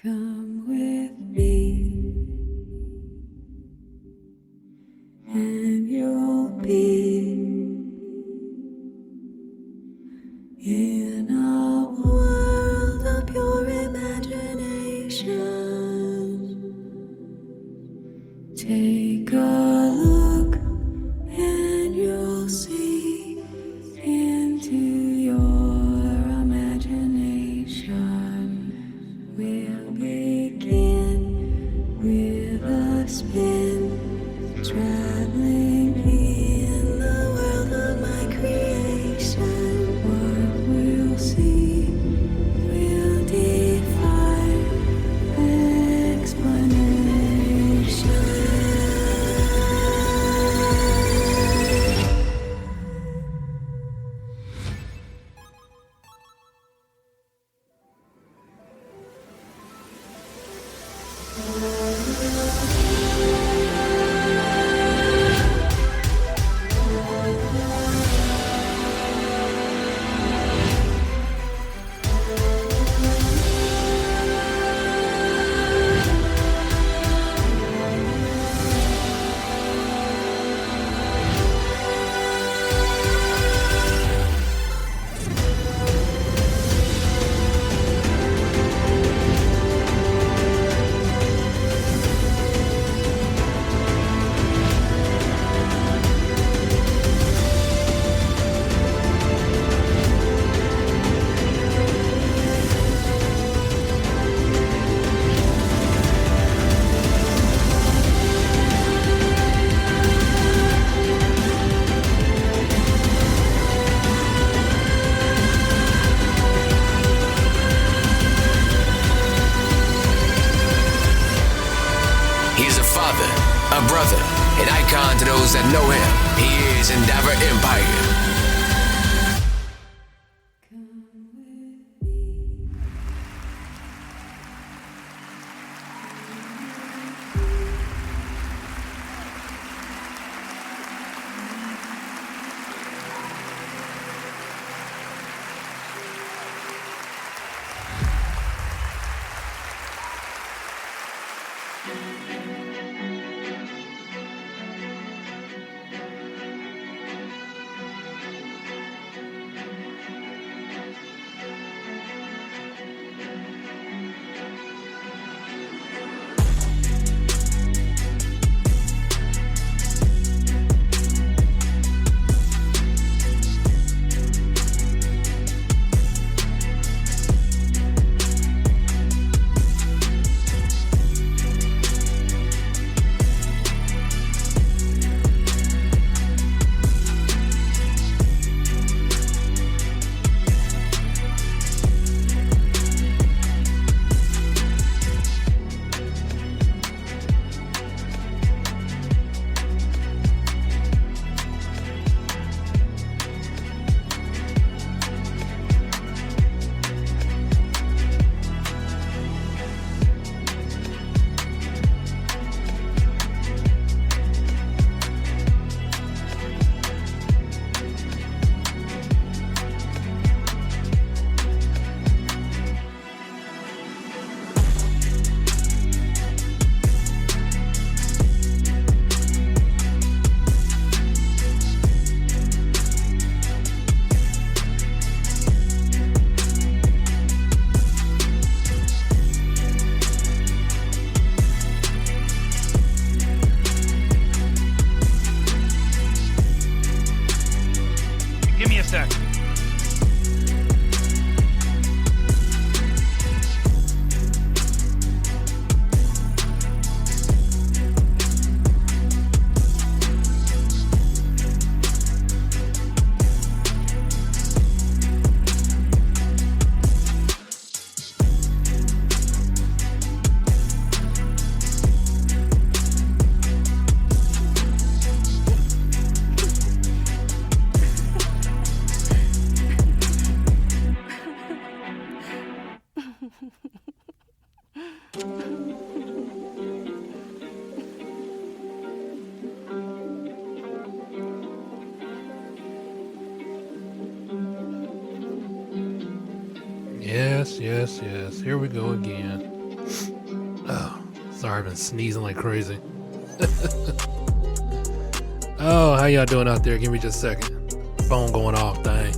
Come with me, and you'll be in a world of pure imagination. Take a look, and you'll see into your imagination. We'll begin with a spin, traveling in the world of my creation. What we'll see will defy He's a father, a brother, an icon to those that know him. He is Endeavor Empire. Give me a sec. Yes. Here we go again. Sorry, I've been sneezing like crazy. Oh, how y'all doing out there? Give me just a second. Phone going off, dang.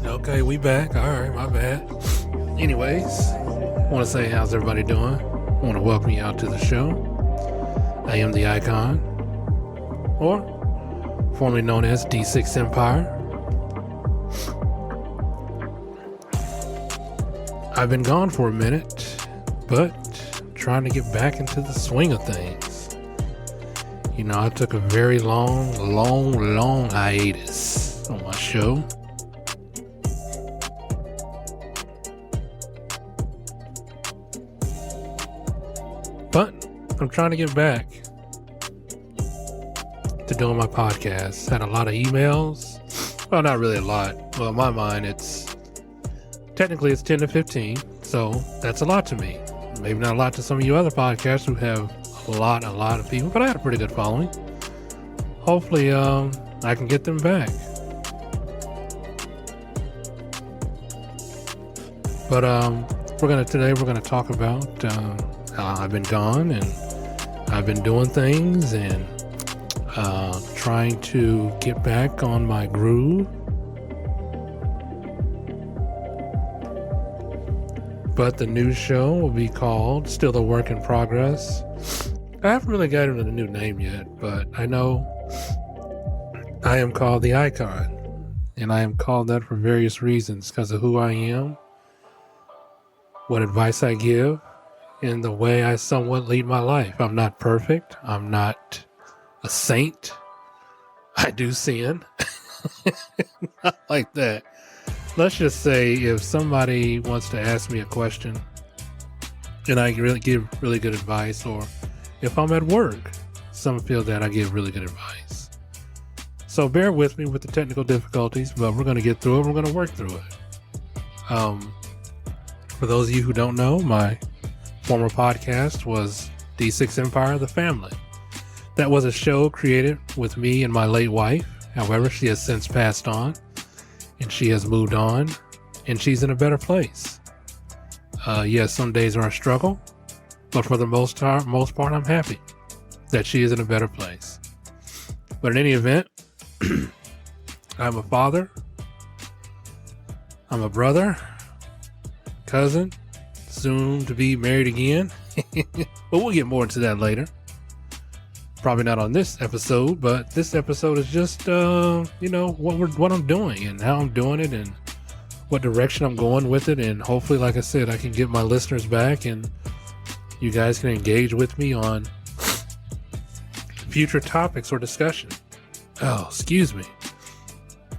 Okay, we back. All right, my bad. Anyways, I want to say how's everybody doing? I want to welcome you out to the show. I am the Icon, or formerly known as D6 Empire. I've been gone for a minute, but trying to get back into the swing of things. You know, I took a very long hiatus on my show. But I'm trying to get back to doing my podcast. Had a lot of emails. Well, not really a lot. Well, in my mind, technically it's 10 to 15. So that's a lot to me. Maybe not a lot to some of you other podcasts who have a lot of people, but I had a pretty good following. Hopefully, I can get them back. But today we're gonna talk about how I've been gone and I've been doing things and trying to get back on my groove. But the new show will be called Still a Work in Progress. I haven't really gotten a new name yet, but I know I am called the Icon, and I am called that for various reasons because of who I am, what advice I give, and the way I somewhat lead my life. I'm not perfect. I'm not a saint. I do sin. Not like that. Let's just say if somebody wants to ask me a question and I really give really good advice, or if I'm at work, some feel that I give really good advice. So bear with me with the technical difficulties, but we're going to get through it. We're going to work through it. For those of you who don't know, my former podcast was D6 Empire, The Family. That was a show created with me and my late wife. However, she has since passed on and she has moved on and she's in a better place. Yes, some days are a struggle, but for the most part, I'm happy that she is in a better place. But in any event, I'm a father, I'm a brother, cousin, soon to be married again. But we'll get more into that later. Probably not on this episode, but this episode is just what I'm doing and how I'm doing it and what direction I'm going with it. And hopefully, like I said, I can get my listeners back and you guys can engage with me on future topics or discussion. Oh, excuse me.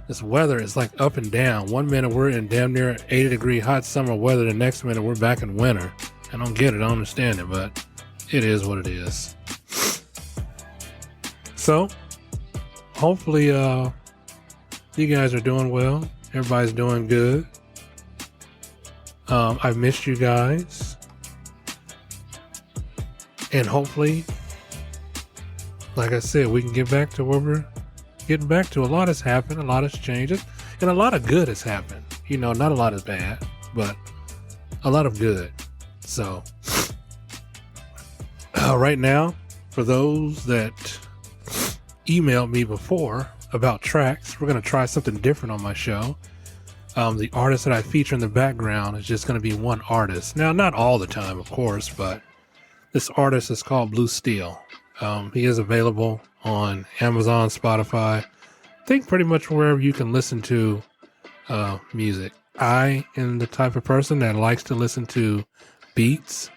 This weather is like up and down. 1 minute we're in damn near 80-degree hot summer weather. The next minute we're back in winter. I don't get it. I don't understand it, but it is what it is. So, hopefully, you guys are doing well. Everybody's doing good. I've missed you guys. And hopefully, like I said, we can get back to where we're getting back to. A lot has happened, a lot has changed, and a lot of good has happened. You know, not a lot is bad, but a lot of good. So, right now, for those that emailed me before about tracks, we're going to try something different on my show. The artist that I feature in the background is just going to be one artist. Now, not all the time, of course, but this artist is called Blue Steel. He is available on Amazon, Spotify, I think pretty much wherever you can listen to music. I am the type of person that likes to listen to beats.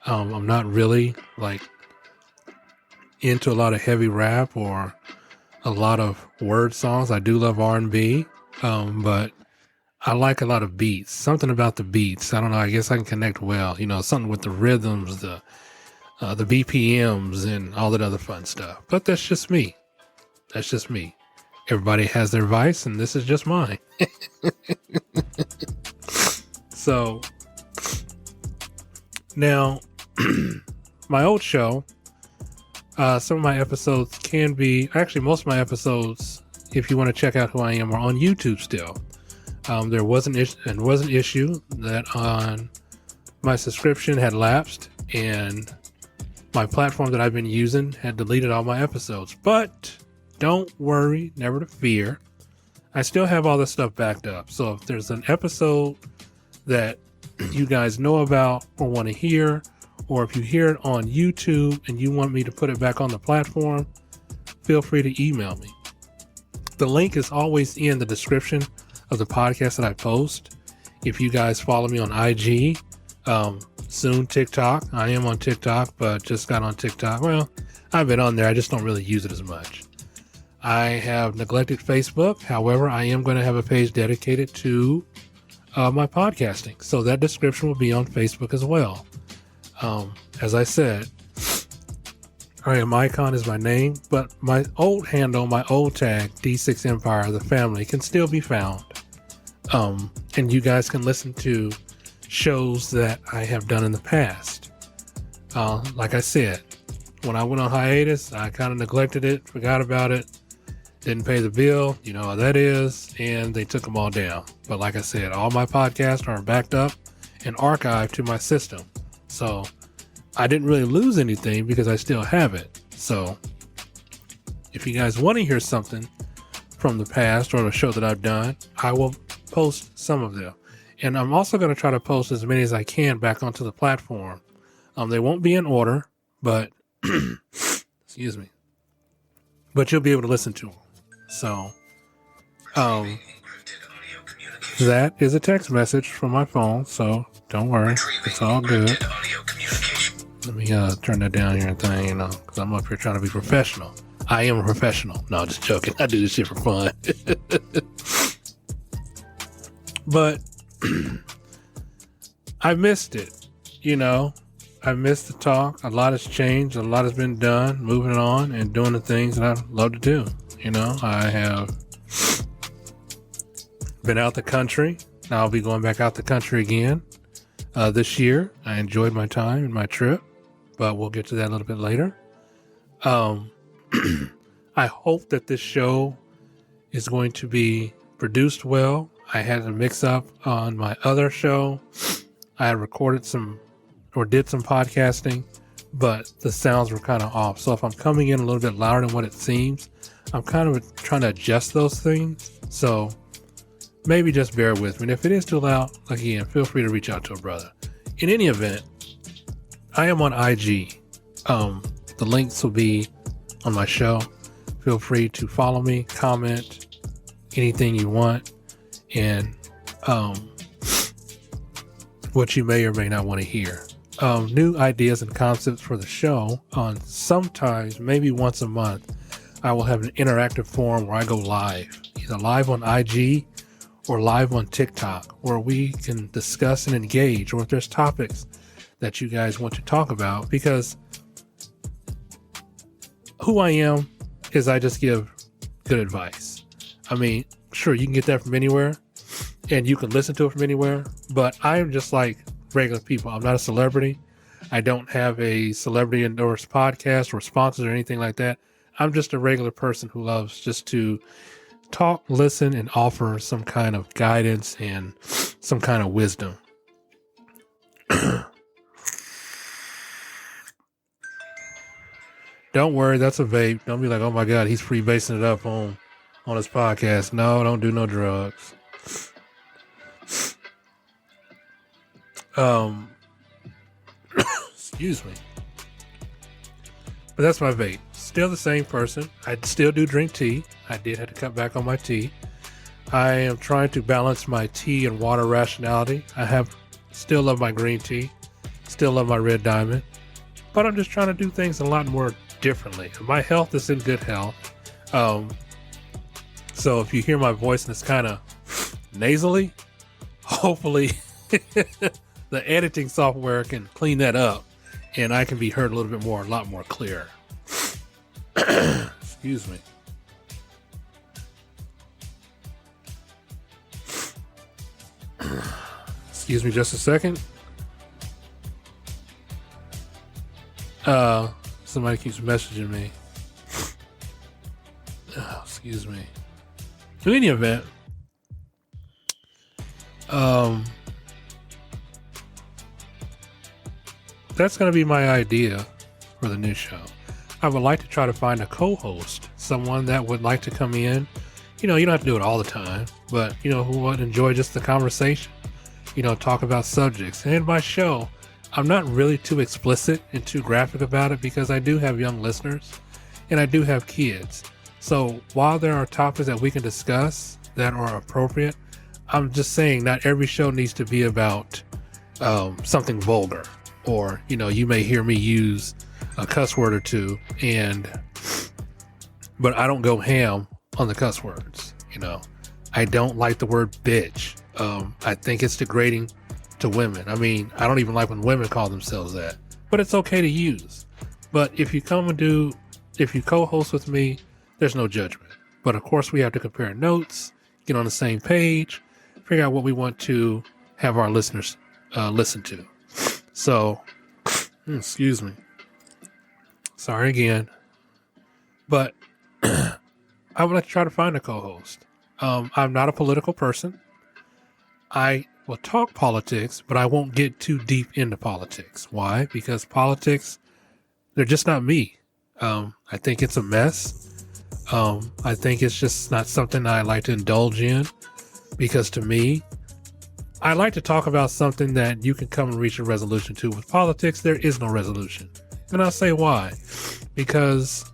I'm not really like into a lot of heavy rap or a lot of word songs. I do love R&B, but I like a lot of beats. Something about the beats. I don't know. I guess I can connect well. You know, something with the rhythms, the BPMs, and all that other fun stuff. But that's just me. That's just me. Everybody has their vice, and this is just mine. So now, my old show, Some of my episodes can be, actually most of my episodes, if you want to check out who I am, are on YouTube still. There was an issue that on my subscription had lapsed and my platform that I've been using had deleted all my episodes. But don't worry, never to fear. I still have all this stuff backed up. So if there's an episode that you guys know about or want to hear, or if you hear it on YouTube and you want me to put it back on the platform, feel free to email me. The link is always in the description of the podcast that I post. If you guys follow me on IG, soon TikTok. I am on TikTok, but just got on TikTok. Well, I've been on there. I just don't really use it as much. I have neglected Facebook. However, I am going to have a page dedicated to my podcasting. So that description will be on Facebook as well. As I said, I am Icon is my name, but my old handle, my old tag, D6 Empire, the family, can still be found. And you guys can listen to shows that I have done in the past. Like I said, when I went on hiatus, I kind of neglected it, forgot about it, didn't pay the bill, you know how that is, and they took them all down. But like I said, all my podcasts are backed up and archived to my system. So I didn't really lose anything because I still have it. So if you guys want to hear something from the past or the show that I've done, I will post some of them. And I'm also going to try to post as many as I can back onto the platform. They won't be in order, but excuse me, but you'll be able to listen to them. So that is a text message from my phone, so don't worry, it's all good. Let me turn that down here and thing, you know, because I'm up here trying to be professional. I am a professional. No, just joking. I do this shit for fun. But I missed it, you know. I missed the talk. A lot has changed. A lot has been done, moving on and doing the things that I love to do. You know, I have been out the country. I'll be going back out the country again this year. I enjoyed my time and my trip, but we'll get to that a little bit later. I hope that this show is going to be produced well. I had a mix up on my other show. I recorded some or did some podcasting, but the sounds were kind of off. So if I'm coming in a little bit louder than what it seems, I'm kind of trying to adjust those things. So maybe just bear with me. And if it is too loud, again, feel free to reach out to a brother. In any event, I am on IG. The links will be on my show. Feel free to follow me, comment, anything you want, and what you may or may not want to hear. New ideas and concepts for the show. On sometimes, maybe once a month, I will have an interactive forum where I go live, either live on IG or live on TikTok, where we can discuss and engage, or if there's topics that you guys want to talk about, because who I am is I just give good advice. I mean, sure, you can get that from anywhere and you can listen to it from anywhere, but I'm just like regular people. I'm not a celebrity. I don't have a celebrity endorsed podcast or sponsors or anything like that. I'm just a regular person who loves just to talk, listen, and offer some kind of guidance and some kind of wisdom. Don't worry, that's a vape. Don't be like, oh my God, he's freebasing it up on his podcast. No, don't do no drugs. Excuse me. But that's my vape. Still the same person. I still do drink tea. I did have to cut back on my tea. I am trying to balance my tea and water rationality. Still love my green tea. Still love my red diamond. But I'm just trying to do things a lot more differently. My health is in good health. So if you hear my voice and it's kind of nasally, hopefully the editing software can clean that up and I can be heard a lot more clear. Excuse me. Excuse me just a second. Somebody keeps messaging me. Oh, excuse me. In any event, that's going to be my idea for the new show. I would like to try to find a co-host, someone that would like to come in. You know, you don't have to do it all the time, but, you know, who would enjoy just the conversation, you know, talk about subjects. And in my show, I'm not really too explicit and too graphic about it because I do have young listeners and I do have kids. So while there are topics that we can discuss that are appropriate, I'm just saying not every show needs to be about something vulgar, or, you know, you may hear me use a cuss word or two, but I don't go ham on the cuss words. You know, I don't like the word bitch. I think it's degrading to women. I mean, I don't even like when women call themselves that, but it's okay to use. But if you co-host with me, there's no judgment. But of course we have to compare notes, get on the same page, figure out what we want to have our listeners listen to. So, excuse me. Sorry again. But I would like to try to find a co-host. I'm not a political person. I will talk politics, but I won't get too deep into politics. Why? Because politics, they're just not me. I think it's a mess. I think it's just not something I like to indulge in, because to me, I like to talk about something that you can come and reach a resolution to. With politics, there is no resolution. And I'll say why. Because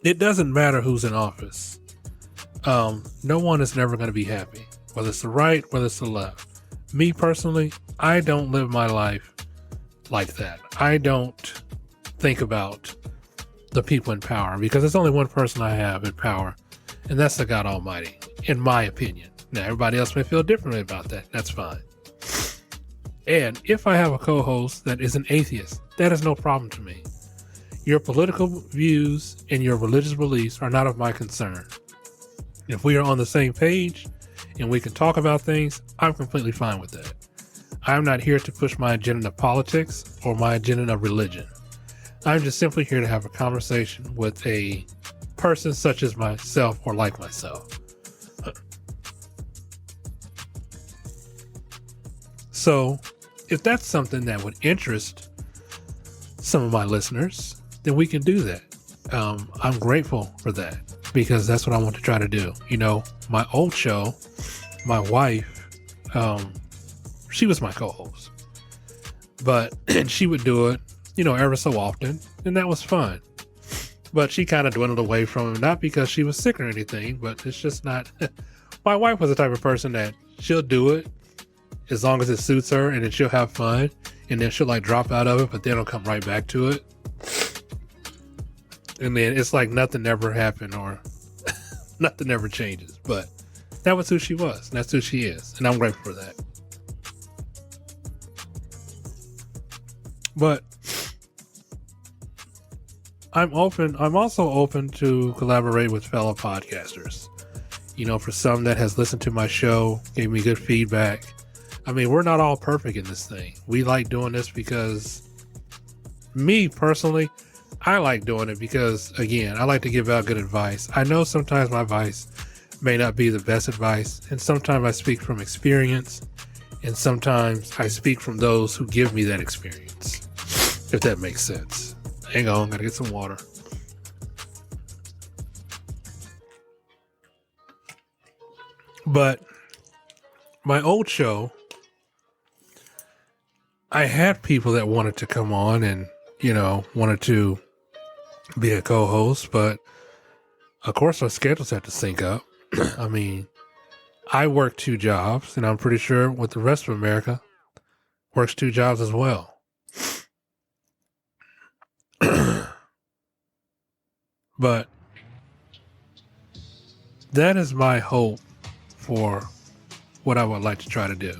it doesn't matter who's in office. No one is never going to be happy, whether it's the right, whether it's the left. Me personally, I don't live my life like that. I don't think about the people in power, because there's only one person I have in power, and that's the God Almighty, in my opinion. Now, everybody else may feel differently about that. That's fine. And if I have a co-host that is an atheist, that is no problem to me. Your political views and your religious beliefs are not of my concern. If we are on the same page and we can talk about things, I'm completely fine with that. I'm not here to push my agenda of politics or my agenda of religion. I'm just simply here to have a conversation with a person such as myself or like myself. So if that's something that would interest some of my listeners, then we can do that. I'm grateful for that, because that's what I want to try to do. You know, my old show, my wife, she was my co-host, and she would do it, you know, ever so often, and that was fun. But she kind of dwindled away from it, not because she was sick or anything, but it's just not. My wife was the type of person that she'll do it as long as it suits her, and then she'll have fun, and then she'll like drop out of it, but then it'll come right back to it. And then it's like nothing ever happened, or nothing ever changes. But that was who she was, and that's who she is, and I'm grateful for that. But I'm also open to collaborate with fellow podcasters. You know, for some that has listened to my show, gave me good feedback. I mean, we're not all perfect in this thing. We like doing this because, me personally, I like doing it because, again, I like to give out good advice. I know sometimes my advice may not be the best advice, and sometimes I speak from experience, and sometimes I speak from those who give me that experience, if that makes sense. Hang on, gotta get some water. But my old show, I had people that wanted to come on and, you know, wanted to be a co-host, but of course our schedules have to sync up. I mean, I work 2 jobs, and I'm pretty sure with the rest of America works 2 jobs as well. But that is my hope for what I would like to try to do.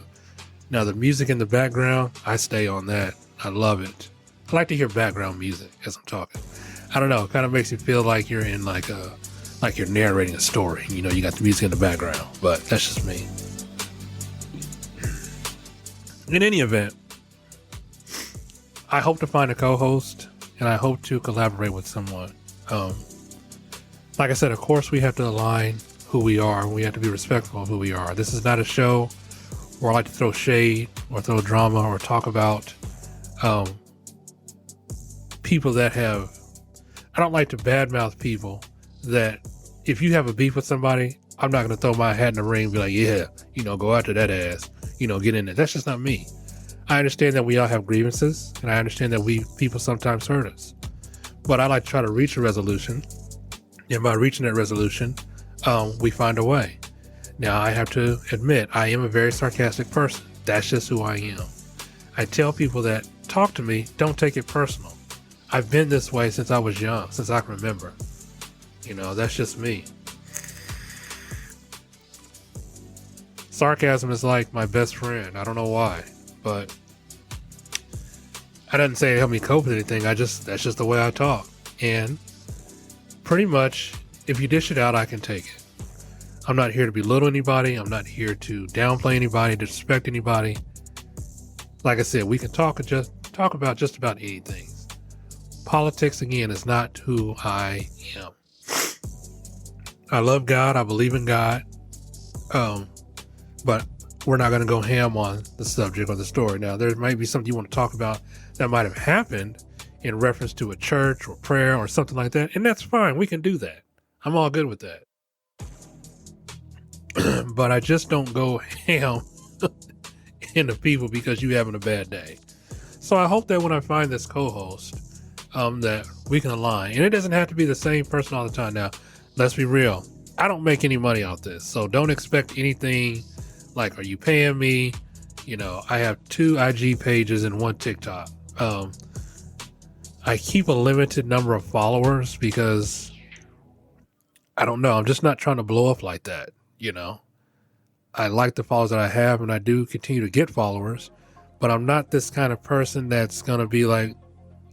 Now, the music in the background, I stay on that. I love it. I like to hear background music as I'm talking. I don't know, it kind of makes you feel like you're in like you're narrating a story. You know, you got the music in the background, but that's just me. In any event, I hope to find a co-host, and I hope to collaborate with someone. Like I said, of course, we have to align who we are. We have to be respectful of who we are. This is not a show where I like to throw shade or throw drama or talk about people that have... I don't like to badmouth people that if you have a beef with somebody, I'm not going to throw my hat in the ring and be like, yeah, go after that ass, get in there. That's just not me. I understand that we all have grievances, and I understand that people sometimes hurt us. But I like to try to reach a resolution, and by reaching that resolution, we find a way. Now, I have to admit, I am a very sarcastic person. That's just who I am. I tell people that talk to me, don't take it personal. I've been this way since I was young, since I can remember. That's just me. Sarcasm is like my best friend. I don't know why, but I didn't say it helped me cope with anything. That's just the way I talk. And pretty much, if you dish it out, I can take it. I'm not here to belittle anybody. I'm not here to downplay anybody, disrespect anybody. Like I said, we can talk about just about anything. Politics, again, is not who I am. I love God. I believe in God. But we're not going to go ham on the subject or the story. Now, there might be something you want to talk about that might have happened in reference to a church or prayer or something like that. And that's fine. We can do that. I'm all good with that. But I just don't go ham into people because you're having a bad day. So I hope that when I find this co-host, that we can align. And it doesn't have to be the same person all the time. Now, let's be real. I don't make any money off this. So don't expect anything like, are you paying me? I have 2 IG pages and 1 TikTok. I keep a limited number of followers because I don't know. I'm just not trying to blow up like that. I like the followers that I have, and I do continue to get followers, but I'm not this kind of person that's going to be like,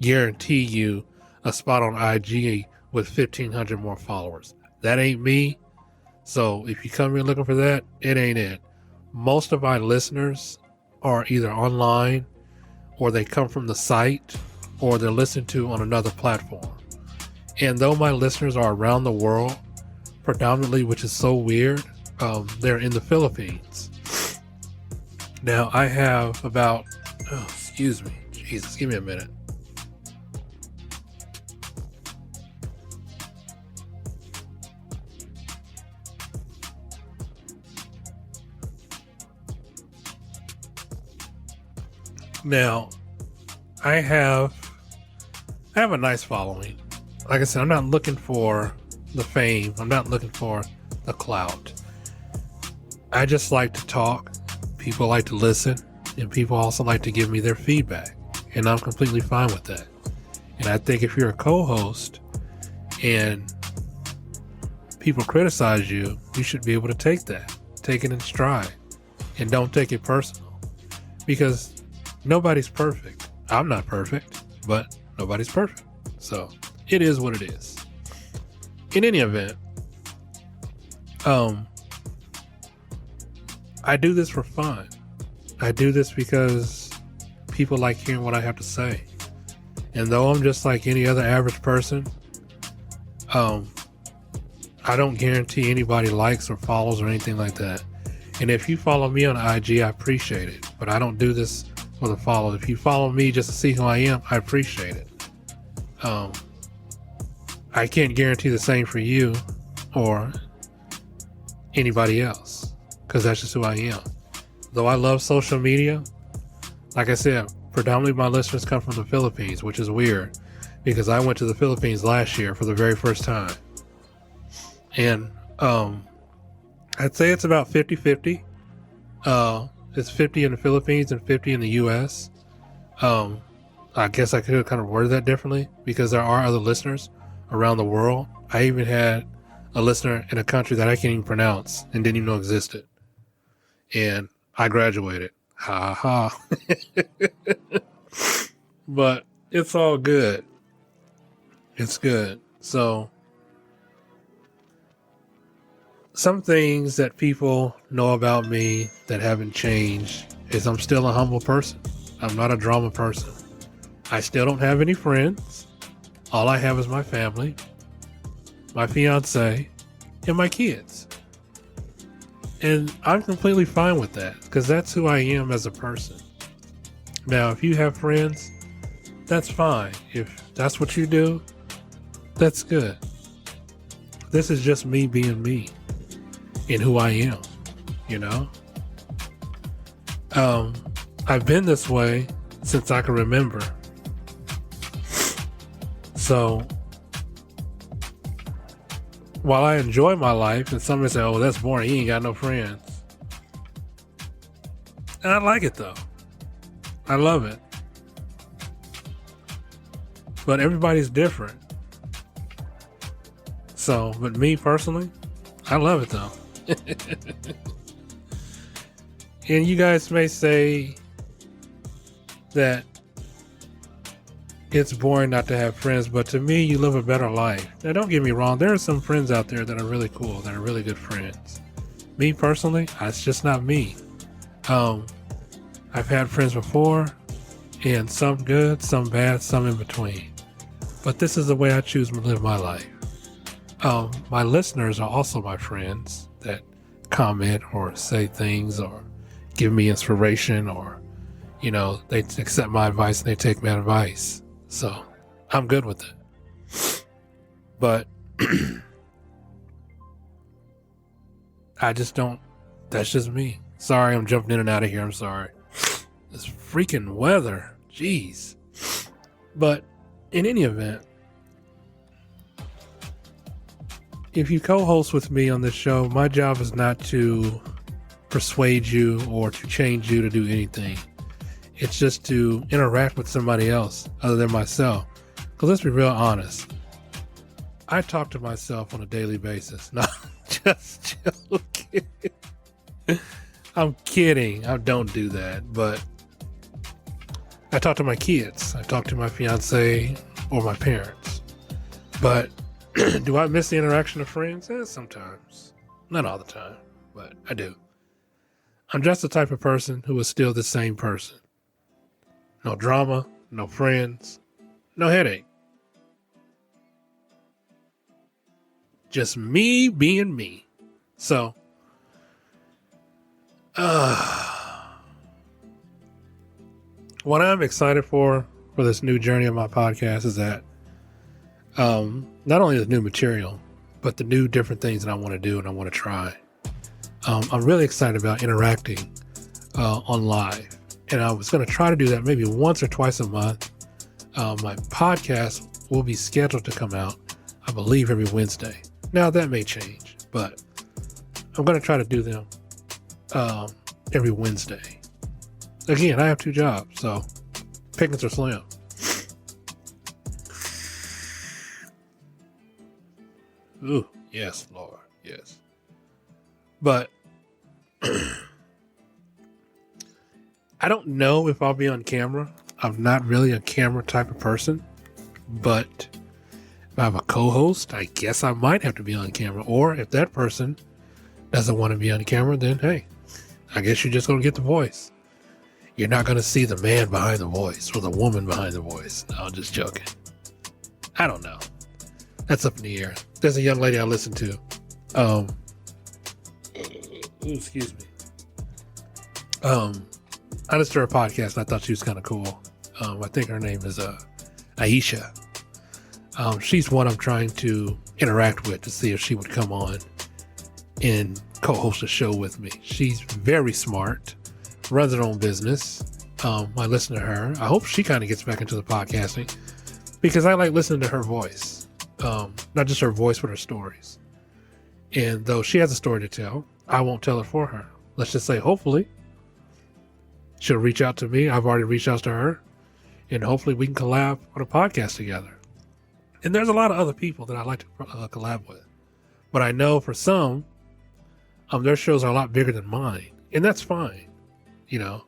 guarantee you a spot on IG with 1,500 more followers. That ain't me. So if you come here looking for that, it ain't it. Most of my listeners are either online, or they come from the site, or they're listened to on another platform. And though my listeners are around the world, predominantly, which is so weird, they're in the Philippines. Now I have about, excuse me, Jesus, give me a minute. Now, I have a nice following. Like I said, I'm not looking for the fame. I'm not looking for the clout. I just like to talk. People like to listen, and people also like to give me their feedback, and I'm completely fine with that. And I think if you're a co-host and people criticize you, you should be able to take it in stride, and don't take it personal, because nobody's perfect. I'm not perfect, but nobody's perfect. So it is what it is. In any event, I do this for fun. I do this because people like hearing what I have to say. And though I'm just like any other average person, I don't guarantee anybody likes or follows or anything like that. And if you follow me on IG, I appreciate it. But I don't do this for the follow. If you follow me just to see who I am, I appreciate it. I can't guarantee the same for you or anybody else, because that's just who I am. Though I love social media, like I said, predominantly my listeners come from the Philippines, which is weird because I went to the Philippines last year for the very first time. And I'd say it's about 50-50. It's 50 in the Philippines and 50 in the US. I guess I could have kind of worded that differently because there are other listeners around the world. I even had a listener in a country that I can't even pronounce and didn't even know existed. And I graduated. Ha ha. But it's all good. It's good. So some things that people know about me that haven't changed is I'm still a humble person. I'm not a drama person. I still don't have any friends. All I have is my family, my fiance, and my kids. And I'm completely fine with that because that's who I am as a person. Now, if you have friends, that's fine. If that's what you do, that's good. This is just me being me and who I am, you know? I've been this way since I can remember. So, while I enjoy my life, and somebody say, oh, that's boring, he ain't got no friends. And I like it though. I love it. But everybody's different. So, but me personally, I love it though. And you guys may say that it's boring not to have friends, but to me, you live a better life. Now, don't get me wrong. There are some friends out there that are really cool, that are really good friends. Me personally, it's just not me. I've had friends before, and some good, some bad, some in between. But this is the way I choose to live my life. My listeners are also my friends that comment or say things or give me inspiration, or, you know, they accept my advice and they take my advice. So I'm good with it. But I just don't, that's just me. Sorry, I'm jumping in and out of here. I'm sorry. This freaking weather. Jeez. But in any event, if you co-host with me on this show, my job is not to persuade you or to change you to do anything. It's just to interact with somebody else other than myself. Because let's be real honest. I talk to myself on a daily basis. No, just joking. I'm kidding. I don't do that. But I talk to my kids. I talk to my fiance or my parents. But do I miss the interaction of friends? Sometimes. Not all the time, but I do. I'm just the type of person who is still the same person. No drama, no friends, no headache. Just me being me. So, what I'm excited for this new journey of my podcast is that not only the new material, but the new different things that I want to do and I want to try. I'm really excited about interacting on live. And I was going to try to do that maybe once or twice a month. My podcast will be scheduled to come out, I believe, every Wednesday. Now, that may change, but I'm going to try to do them every Wednesday. Again, I have 2 jobs, so pickings are slim. Ooh, yes, Lord, yes. But I don't know if I'll be on camera. I'm not really a camera type of person, but if I have a co-host, I guess I might have to be on camera. Or if that person doesn't want to be on camera, then hey, I guess you're just going to get the voice. You're not going to see the man behind the voice or the woman behind the voice. No, I'm just joking. I don't know. That's up in the air. There's a young lady I listen to. Excuse me. I listened to her podcast and I thought she was kind of cool. I think her name is Aisha. She's one I'm trying to interact with to see if she would come on and co-host a show with me. She's very smart, runs her own business. I listen to her. I hope she kind of gets back into the podcasting because I like listening to her voice. Not just her voice, but her stories. And though she has a story to tell, I won't tell it for her. Let's just say, hopefully, she'll reach out to me. I've already reached out to her. And hopefully we can collab on a podcast together. And there's a lot of other people that I like to collab with. But I know for some, their shows are a lot bigger than mine. And that's fine. You know,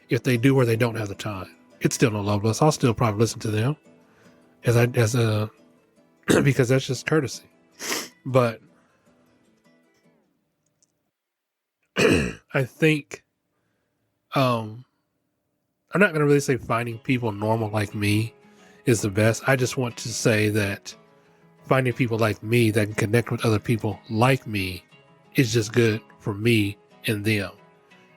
if they do or they don't have the time. It's still no love lost. I'll still probably listen to them because that's just courtesy. But I think I'm not going to really say finding people normal like me is the best. I just want to say that finding people like me that can connect with other people like me is just good for me and them.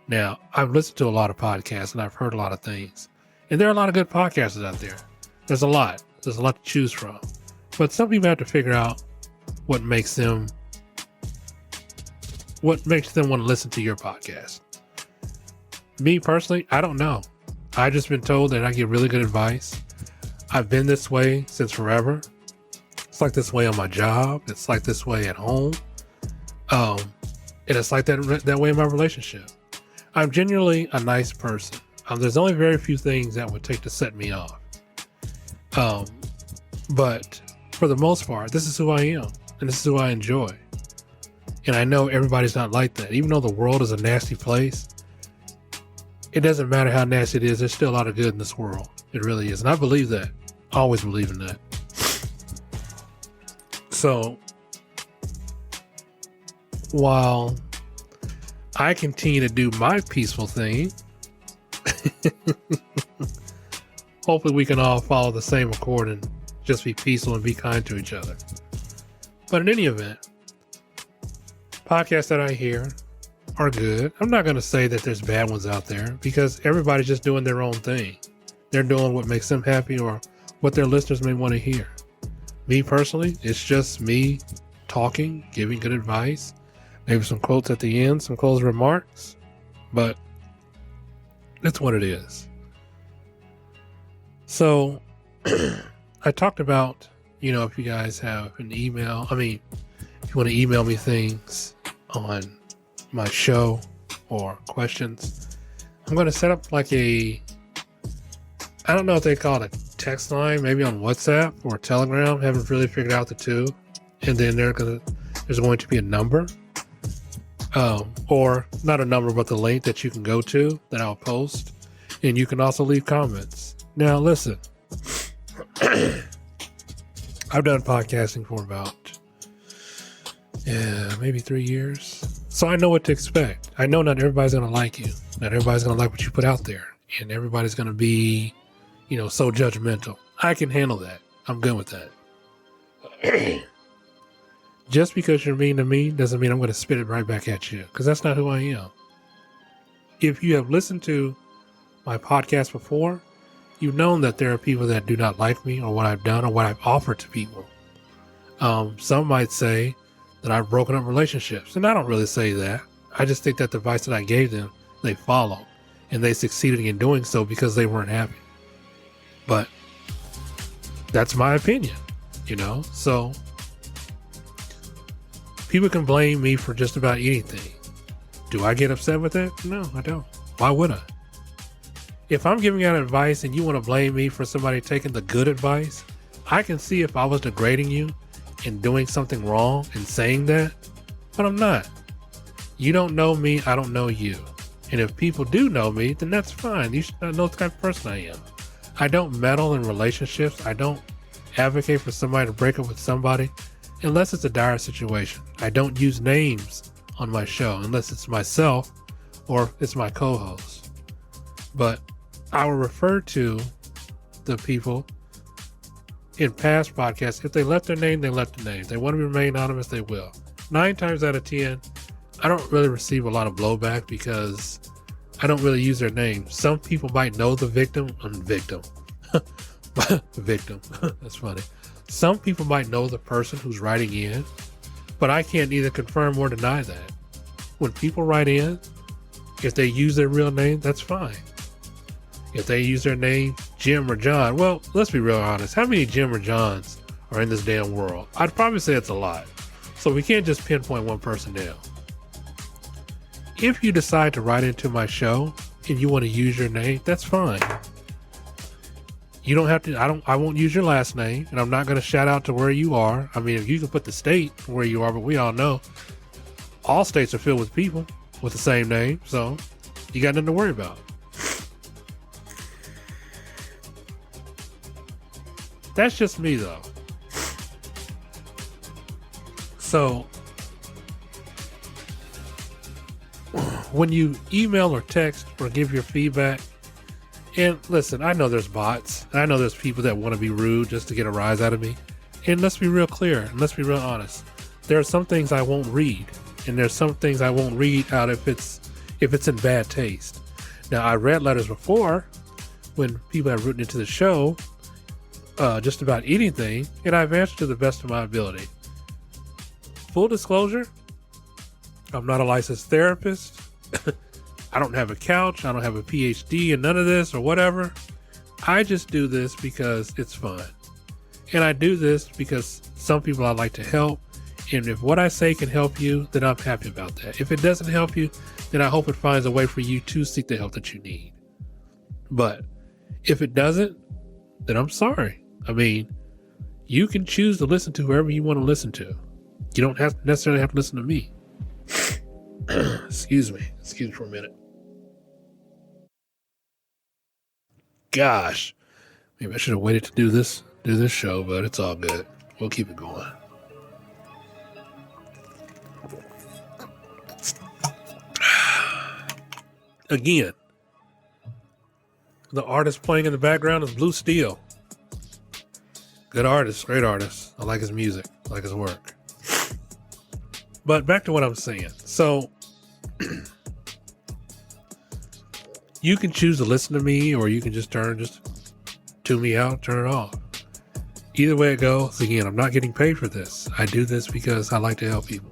Now, I've listened to a lot of podcasts and I've heard a lot of things, and there are a lot of good podcasters out there. There's a lot to choose from, but some people have to figure out what makes them want to listen to your podcast. Me personally, I don't know. I've just been told that I get really good advice. I've been this way since forever. It's like this way on my job. It's like this way at home. And it's like that way in my relationship. I'm genuinely a nice person. There's only very few things that would take to set me off. But for the most part, this is who I am, and this is who I enjoy. And I know everybody's not like that. Even though the world is a nasty place, it doesn't matter how nasty it is. There's still a lot of good in this world. It really is. And I believe that. I always believe in that. So while I continue to do my peaceful thing, hopefully we can all follow the same accord and just be peaceful and be kind to each other. But in any event, podcasts that I hear are good. I'm not going to say that there's bad ones out there, because everybody's just doing their own thing. They're doing what makes them happy or what their listeners may want to hear. Me personally, it's just me talking, giving good advice, maybe some quotes at the end, some closing remarks, but that's what it is. So I talked about, if you guys have an email, if you want to email me things on my show or questions, I'm going to set up like I don't know if they call it a text line, maybe on WhatsApp or Telegram. Haven't really figured out the two. And then there's going to be a number, or not a number, but the link that you can go to that I'll post. And you can also leave comments. Now, listen, I've done podcasting for about maybe 3 years. So I know what to expect. I know not everybody's going to like you. Not everybody's going to like what you put out there. And everybody's going to be, so judgmental. I can handle that. I'm good with that. Just because you're mean to me doesn't mean I'm going to spit it right back at you, because that's not who I am. If you have listened to my podcast before, you've known that there are people that do not like me or what I've done or what I've offered to people. Some might say that I've broken up relationships, and I don't really say that. I just think that the advice that I gave them, they followed, and they succeeded in doing so because they weren't happy. But that's my opinion, so people can blame me for just about anything. Do I get upset with that? No, I don't. Why would I? If I'm giving out advice and you want to blame me for somebody taking the good advice, I can see if I was degrading you and doing something wrong and saying that, but I'm not. You don't know me, I don't know you. And if people do know me, then that's fine. You should not know the type of person I am. I don't meddle in relationships. I don't advocate for somebody to break up with somebody unless it's a dire situation. I don't use names on my show unless it's myself or it's my co-host. But I will refer to the people in past podcasts. If they left their name, they left the name. If they want to remain anonymous, they will. 9 times out of 10, I don't really receive a lot of blowback because I don't really use their name. Some people might know the victim. Victim. That's funny. Some people might know the person who's writing in, but I can't either confirm or deny that. When people write in, if they use their real name, that's fine. If they use their name, Jim or John, well, let's be real honest. How many Jim or Johns are in this damn world? I'd probably say it's a lot. So we can't just pinpoint one person down. If you decide to write into my show and you want to use your name, that's fine. You don't have to, I won't use your last name, and I'm not going to shout out to where you are. If you can put the state where you are, but we all know all states are filled with people with the same name, so you got nothing to worry about. That's just me, though. So when you email or text or give your feedback, And listen, I know there's bots. I know there's people that want to be rude just to get a rise out of me. And let's be real clear and let's be real honest. There are some things I won't read, and there's some things I won't read out if it's in bad taste. Now, I read letters before when people have written into the show just about anything, and I've answered to the best of my ability. Full disclosure, I'm not a licensed therapist. I don't have a couch. I don't have a PhD in none of this or whatever. I just do this because it's fun. And I do this because some people I like to help. And if what I say can help you, then I'm happy about that. If it doesn't help you, then I hope it finds a way for you to seek the help that you need. But if it doesn't, then I'm sorry. I mean, you can choose to listen to whoever you want to listen to. You don't necessarily have to listen to me. Excuse me for a minute. Gosh, maybe I should have waited to do this show, but it's all good. We'll keep it going. Again, the artist playing in the background is Blue Steel. Good artist, great artist. I like his music, I like his work. But back to what I'm saying. So you can choose to listen to me, or you can just tune me out, turn it off. Either way it goes, again, I'm not getting paid for this. I do this because I like to help people.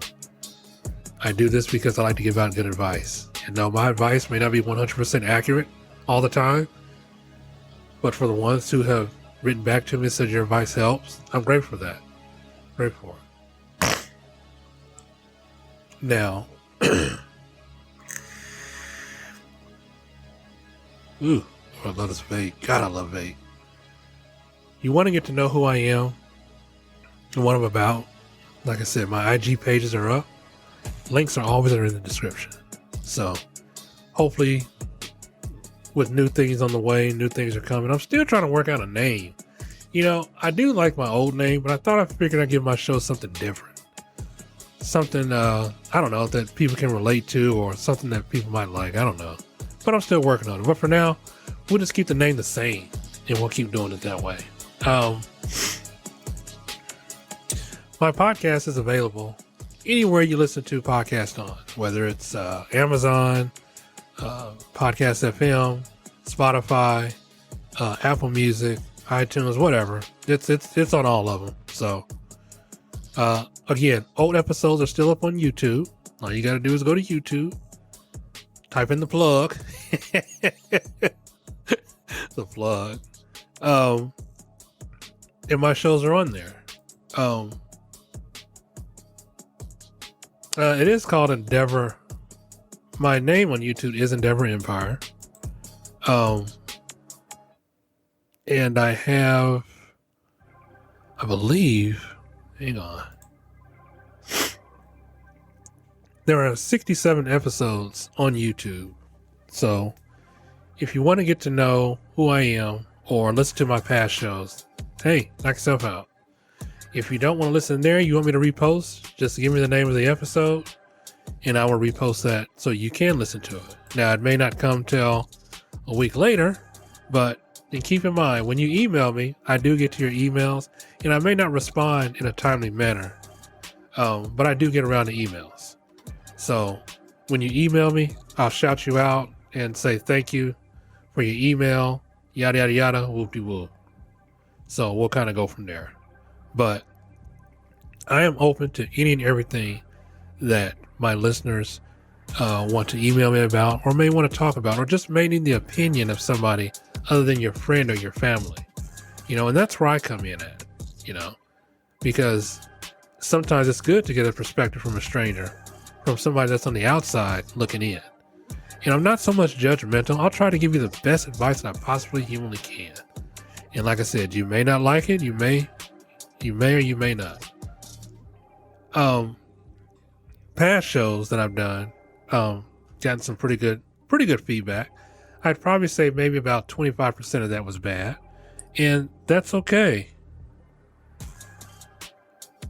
I do this because I like to give out good advice. And now my advice may not be 100% accurate all the time, but for the ones who have written back to me and said your advice helps, I'm grateful for that. Grateful for it. Now, ooh, I love this vape. God, I love vape. You want to get to know who I am and what I'm about. Like I said, my IG pages are up. Links are always in the description. So hopefully with new things on the way, new things are coming. I'm still trying to work out a name. You know, I do like my old name, but I figured I'd give my show something different. Something, I don't know, that people can relate to, or something that people might like. I don't know. But I'm still working on it. But for now, we'll just keep the name the same, and we'll keep doing it that way. My podcast is available anywhere you listen to podcasts on, whether it's Amazon, Podcast FM, Spotify, Apple Music, iTunes, whatever. It's on all of them. So, again, old episodes are still up on YouTube. All you got to do is go to YouTube, type in the plug, the plug, and my shows are on there. It is called Endeavor. My name on YouTube is Endeavor Empire. And I have, I believe, hang on. There are 67 episodes on YouTube. So if you want to get to know who I am or listen to my past shows, hey, knock yourself out. If you don't want to listen there, you want me to repost, just give me the name of the episode and I will repost that so you can listen to it. Now, it may not come till a week later, but then keep in mind, when you email me, I do get to your emails, and I may not respond in a timely manner, but I do get around to emails. So when you email me, I'll shout you out and say thank you for your email, yada, yada, yada, whoop-de-whoop. So we'll kind of go from there. But I am open to any and everything that my listeners want to email me about, or may want to talk about, or just may need the opinion of somebody other than your friend or your family. You know, and that's where I come in at, you know, because sometimes it's good to get a perspective from a stranger, from somebody that's on the outside looking in. And I'm not so much judgmental. I'll try to give you the best advice that I possibly humanly can. And like I said, you may not like it. You may or you may not. Past shows that I've done, gotten some pretty good feedback. I'd probably say maybe about 25% of that was bad, and that's okay.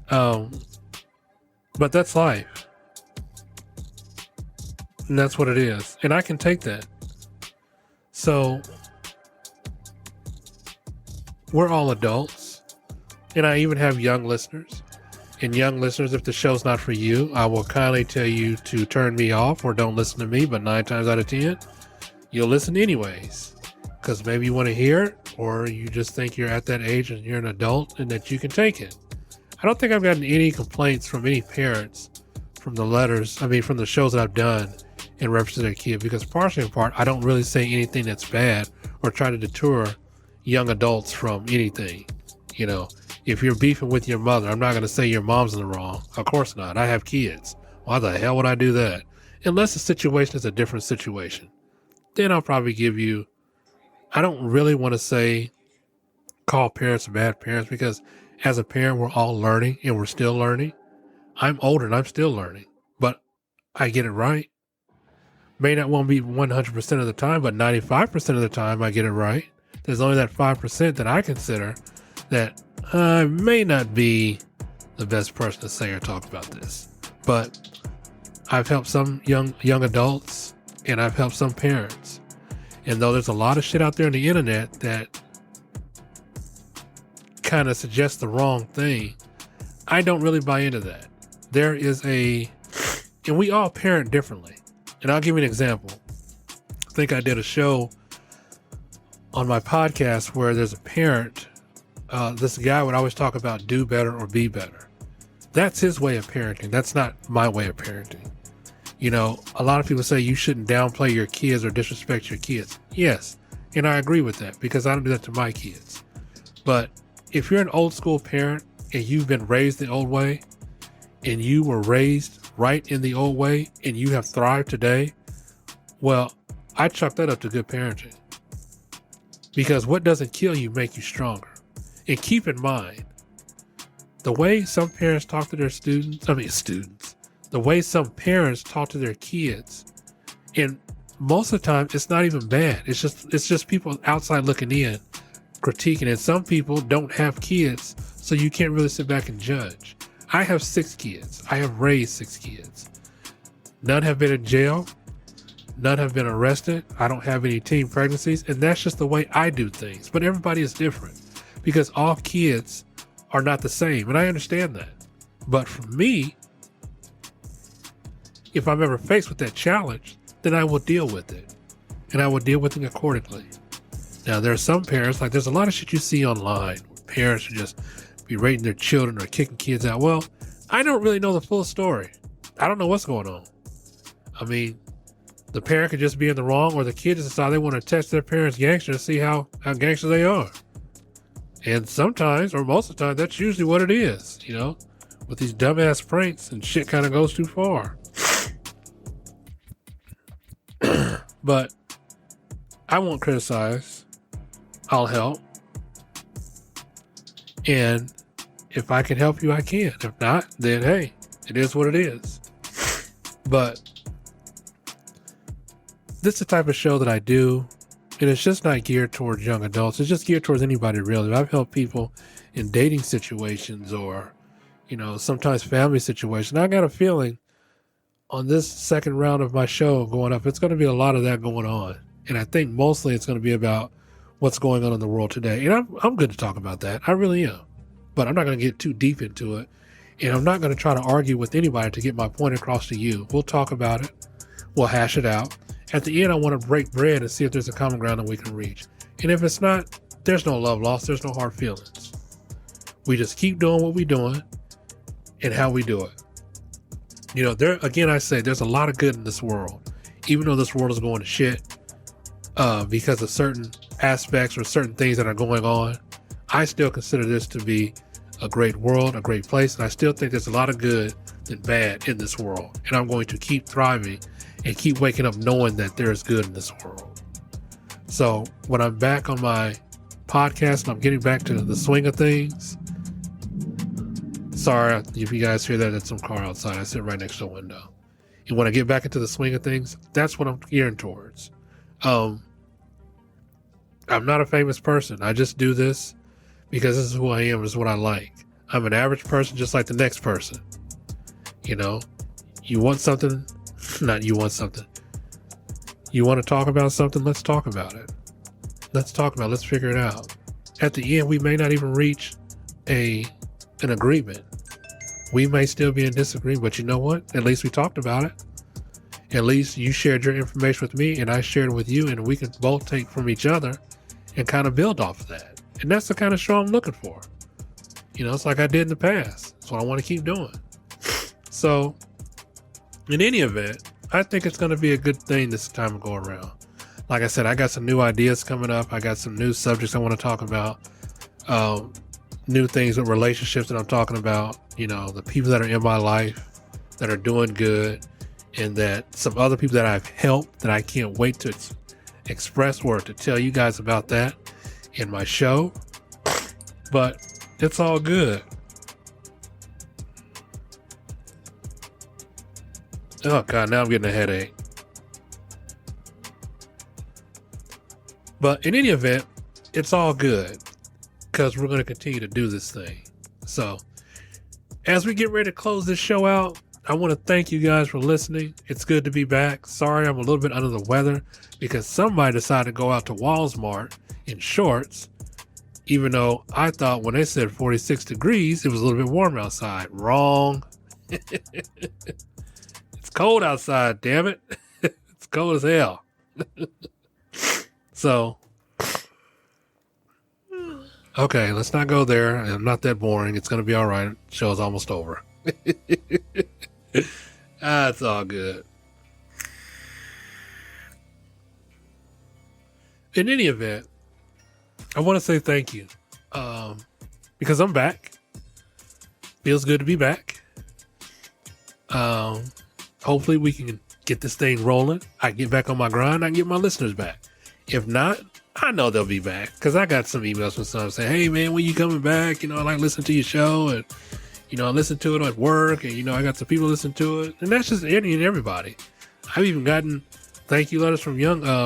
But that's life, and that's what it is, and I can take that. So we're all adults, and I even have young listeners. And young listeners, if the show's not for you, I will kindly tell you to turn me off or don't listen to me. But 9 times out of 10, you'll listen anyways, because maybe you want to hear it, or you just think you're at that age and you're an adult and that you can take it. I don't think I've gotten any complaints from any parents from the shows that I've done in reference to their kid, because partially in part, I don't really say anything that's bad or try to deter young adults from anything. If you're beefing with your mother, I'm not going to say your mom's in the wrong. Of course not. I have kids. Why the hell would I do that? Unless the situation is a different situation. Then I'll probably give you, I don't really want to say call parents bad parents, because as a parent, we're all learning and we're still learning. I'm older and I'm still learning, but I get it right. May not want to be 100% of the time, but 95% of the time I get it right. There's only that 5% that I consider that I may not be the best person to say or talk about this, but I've helped some young adults and I've helped some parents. And though there's a lot of shit out there on the internet that kind of suggests the wrong thing, I don't really buy into that. And we all parent differently. And I'll give you an example. I think I did a show on my podcast where there's a parent. This guy would always talk about do better or be better. That's his way of parenting. That's not my way of parenting. A lot of people say you shouldn't downplay your kids or disrespect your kids. Yes, and I agree with that, because I don't do that to my kids. But if you're an old school parent and you've been raised the old way, and you were raised right in the old way, and you have thrived today, well, I chalk that up to good parenting. Because what doesn't kill you make you stronger. And keep in mind, the way some parents talk to their the way some parents talk to their kids, and most of the time it's not even bad. It's just people outside looking in, critiquing. And some people don't have kids, so you can't really sit back and judge. I have 6 kids. I have raised 6 kids. None have been in jail. None have been arrested. I don't have any teen pregnancies, and that's just the way I do things. But everybody is different, because all kids are not the same, and I understand that. But for me, if I'm ever faced with that challenge, then I will deal with it, and I will deal with it accordingly. Now, there are some parents, like there's a lot of shit you see online, where parents will just berating their children or kicking kids out. Well, I don't really know the full story. I don't know what's going on. I mean, the parent could just be in the wrong, or the kids decide they want to test their parents gangster to see how gangster they are. And sometimes, or most of the time, that's usually what it is, with these dumbass pranks, and shit kind of goes too far. But I won't criticize. I'll help. And if I can help you, I can. If not, then hey, it is what it is. But this is the type of show that I do, and it's just not geared towards young adults. It's just geared towards anybody, really. I've helped people in dating situations, or sometimes family situations. I got a feeling on this second round of my show going up, it's going to be a lot of that going on. And I think mostly it's going to be about what's going on in the world today. And I'm good to talk about that. I really am. But I'm not going to get too deep into it. And I'm not going to try to argue with anybody to get my point across to you. We'll talk about it. We'll hash it out. At the end, I want to break bread and see if there's a common ground that we can reach. And if it's not, there's no love lost. There's no hard feelings. We just keep doing what we're doing and how we do it. I say there's a lot of good in this world. Even though this world is going to shit because of certain aspects or certain things that are going on, I still consider this to be a great world, a great place. And I still think there's a lot of good than bad in this world. And I'm going to keep thriving and keep waking up knowing that there is good in this world. So when I'm back on my podcast and I'm getting back to the swing of things, sorry if you guys hear that, it's some car outside. I sit right next to the window. And when I get back into the swing of things, that's what I'm gearing towards. I'm not a famous person. I just do this because this is who I am. This is what I like. I'm an average person just like the next person. You want something, you want to talk about something, let's talk about it. Let's figure it out. at the end, we may not even reach an agreement. We may still be in disagreement, but you know what? At least we talked about it. At least you shared your information with me and I shared it with you, and we can both take from each other and kind of build off of that. And that's the kind of show I'm looking for. You know, it's like I did in the past. That's what I want to keep doing. So, in any event, I think it's going to be a good thing this time to go around. Like I said, I got some new ideas coming up. I got some new subjects I want to talk about. New things with relationships that I'm talking about. You know, the people that are in my life that are doing good, and that some other people that I've helped that I can't wait to express or to tell you guys about that in my show. But it's all good. Oh God, now I'm getting a headache. But in any event, it's all good because we're going to continue to do this thing. So as we get ready to close this show out, I want to thank you guys for listening. It's good to be back. Sorry, I'm a little bit under the weather because somebody decided to go out to Walmart in shorts, even though I thought when they said 46 degrees, it was a little bit warm outside. Wrong. It's cold outside, damn it. It's cold as hell. So, okay, let's not go there. I'm not that boring. It's going to be all right. Show's almost over. It's all good. In any event, I want to say thank you because I'm back. Feels good to be back. Hopefully we can get this thing rolling. I get back on my grind. I can get my listeners back. If not, I know they'll be back because I got some emails from some saying, "Hey man, when you coming back? You know, I like listening to your show, and you know, I listen to it at work, and you know, I got some people listen to it, and that's just any and everybody." I've even gotten thank you letters from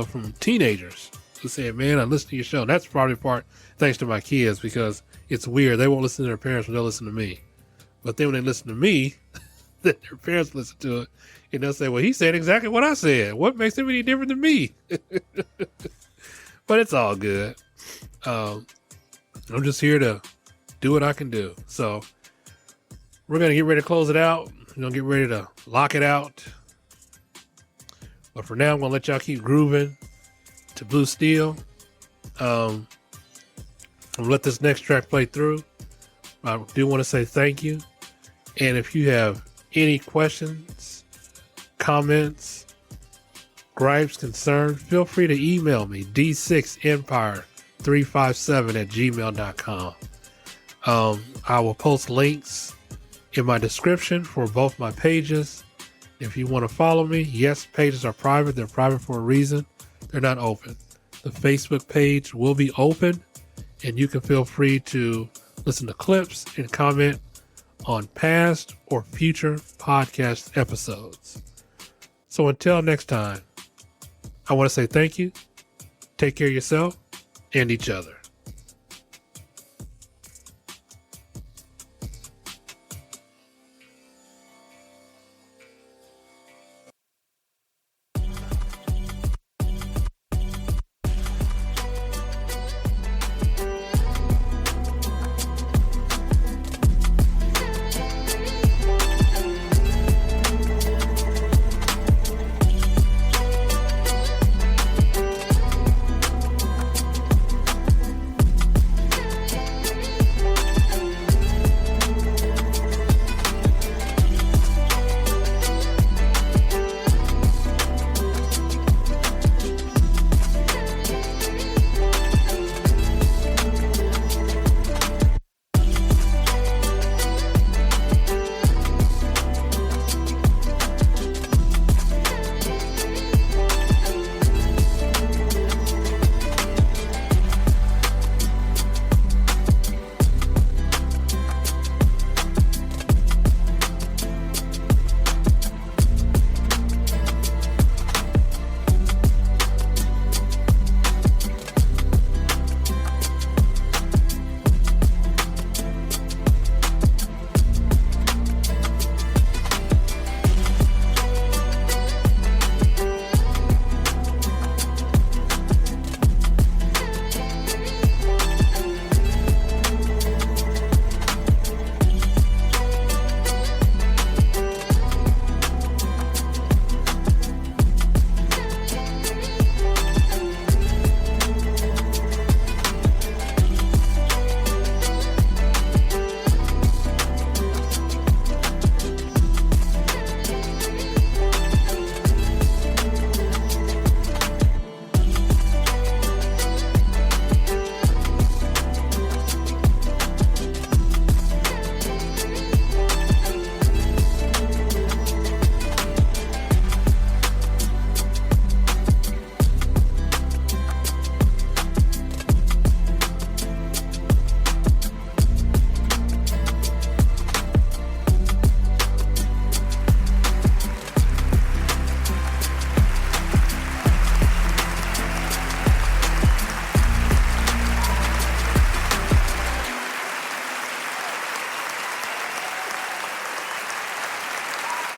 from teenagers who said, "Man, I listen to your show." And that's probably part thanks to my kids because it's weird. They won't listen to their parents when they'll listen to me, but then when they listen to me, then their parents listen to it, and they'll say, "Well, he said exactly what I said. What makes him any different than me?" But it's all good. I'm just here to do what I can do. So we're going to get ready to close it out. We're going to get ready to lock it out. But for now, I'm going to let y'all keep grooving to Blue Steel. I'm going to let this next track play through. I do want to say thank you. And if you have any questions, comments, gripes, concerns, feel free to email me, d6empire357@gmail.com. I will post links in my description for both my pages. If you want to follow me, yes, pages are private. They're private for a reason. They're not open. The Facebook page will be open, and you can feel free to listen to clips and comment on past or future podcast episodes. So until next time, I want to say thank you. Take care of yourself and each other.